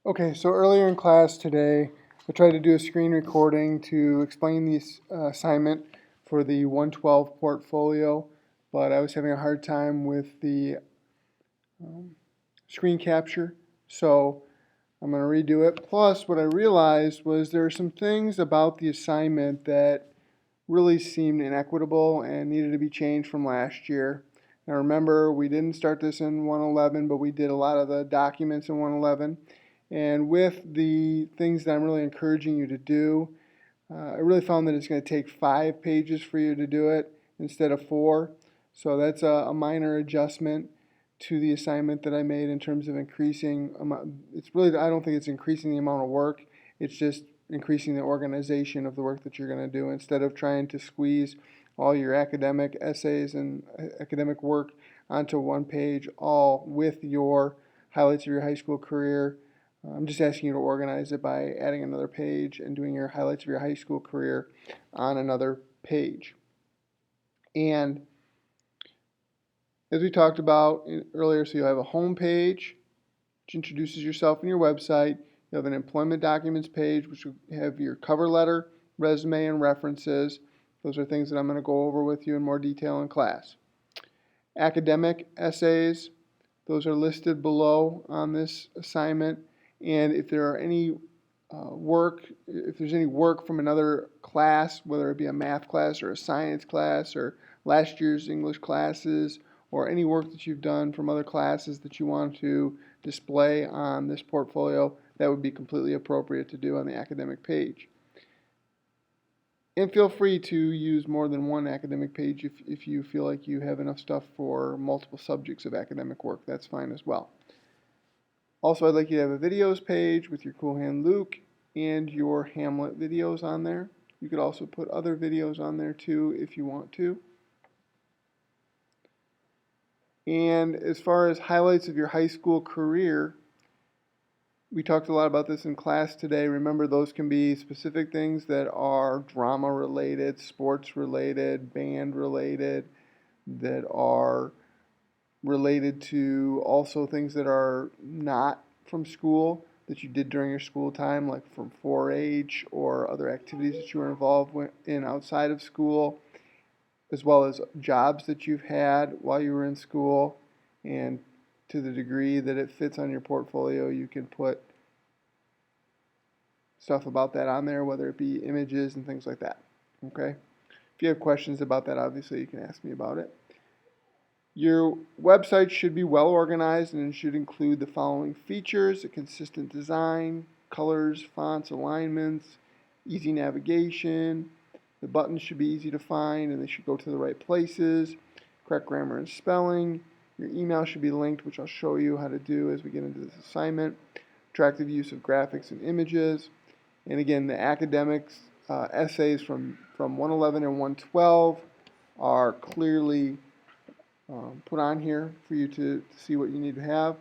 Okay, so earlier in class today, I tried to do a screen recording to explain the assignment for the 112 portfolio, but I was having a hard time with the screen capture, so I'm going to redo it. Plus, what I realized was there are some things about the assignment that really seemed inequitable and needed to be changed from last year. Now remember, we didn't start this in 111, but we did a lot of the documents in 111. And with the things that I'm really encouraging you to do, I really found that it's going to take 5 pages for you to do it instead of 4. So that's a minor adjustment to the assignment that I made in terms of increasing. It's really, I don't think it's increasing the amount of work. It's just increasing the organization of the work that you're going to do instead of trying to squeeze all your academic essays and academic work onto one page, all with your highlights of your high school career. I'm just asking you to organize it by adding another page and doing your highlights of your high school career on another page. And as we talked about earlier, so you'll have a home page, which introduces yourself and your website. You have an employment documents page, which will have your cover letter, resume, and references. Those are things that I'm going to go over with you in more detail in class. Academic essays, those are listed below on this assignment. And if there are any if there's any work from another class, whether it be a math class or a science class or last year's English classes, or any work that you've done from other classes that you want to display on this portfolio, that would be completely appropriate to do on the academic page. And feel free to use more than one academic page if you feel like you have enough stuff for multiple subjects of academic work. That's fine as well. Also, I'd like you to have a videos page with your Cool Hand Luke and your Hamlet videos on there. You could also put other videos on there too if you want to. And as far as highlights of your high school career, we talked a lot about this in class today. Remember, those can be specific things that are drama related, sports related, band related, that are related to also things that are not from school that you did during your school time, like from 4-H or other activities that you were involved in outside of school, as well as jobs that you've had while you were in school. And to the degree that it fits on your portfolio, you can put stuff about that on there, whether it be images and things like that. Okay? If you have questions about that, obviously you can ask me about it. Your website should be well organized and it should include the following features: a consistent design, colors, fonts, alignments, easy navigation. The buttons should be easy to find and they should go to the right places. Correct grammar and spelling. Your email should be linked, which I'll show you how to do as we get into this assignment. Attractive use of graphics and images. And again, the academics essays from 111 and 112 are clearly put on here for you to see what you need to have.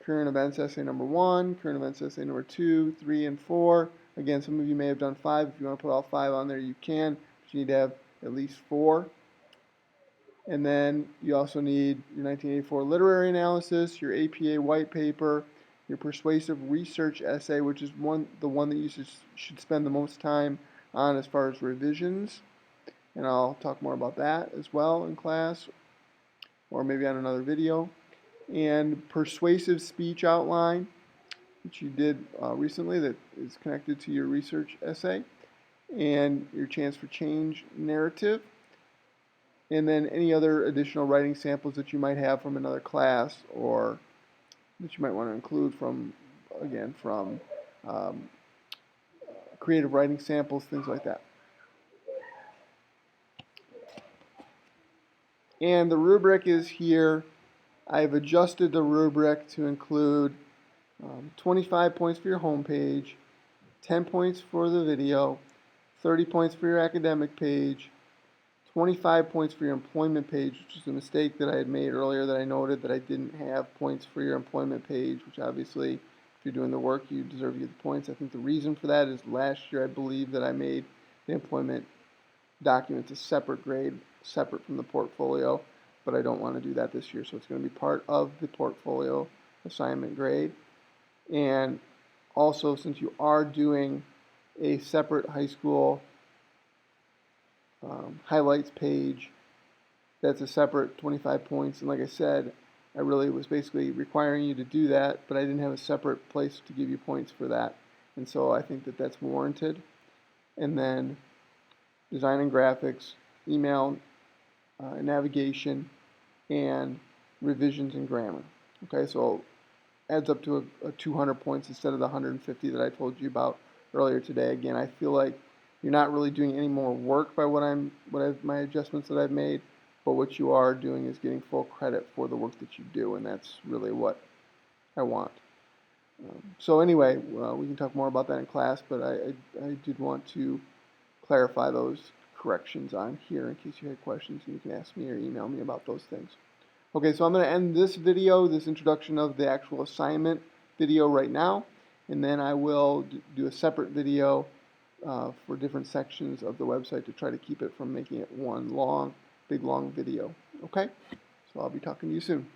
Current events essay number 1, current events essay number 2, 3, and 4. Again, some of you may have done 5. If you want to put all 5 on there, you can, but you need to have at least 4. And then you also need your 1984 literary analysis, your APA white paper, your persuasive research essay, which is the one that you should spend the most time on as far as revisions. And I'll talk more about that as well in class, or maybe on another video. And persuasive speech outline, which you did recently, that is connected to your research essay, and your chance for change narrative, and then any other additional writing samples that you might have from another class or that you might want to include from creative writing samples, things like that. And the rubric is here. I've adjusted the rubric to include 25 points for your home page, 10 points for the video, 30 points for your academic page, 25 points for your employment page, which is a mistake that I had made earlier that I noted that I didn't have points for your employment page, which obviously, if you're doing the work, you deserve to get the points. I think the reason for that is last year I believe that I made the employment documents a separate grade, separate from the portfolio, but I don't want to do that this year, so it's going to be part of the portfolio assignment grade. And also, since you are doing a separate high school highlights page, that's a separate 25 points. And like I said, I really was basically requiring you to do that, but I didn't have a separate place to give you points for that. And so I think that that's warranted. And then design and graphics, email, navigation, and revisions and grammar. Okay, so adds up to a 200 points instead of the 150 that I told you about earlier today. Again, I feel like you're not really doing any more work by my adjustments that I've made, but what you are doing is getting full credit for the work that you do, and that's really what I want. So anyway, we can talk more about that in class, but I did want to clarify those corrections on here in case you had questions, and you can ask me or email me about those things. Okay, so I'm going to end this video, this introduction of the actual assignment video right now, and then I will do a separate video for different sections of the website to try to keep it from making it one big long video. Okay, so I'll be talking to you soon.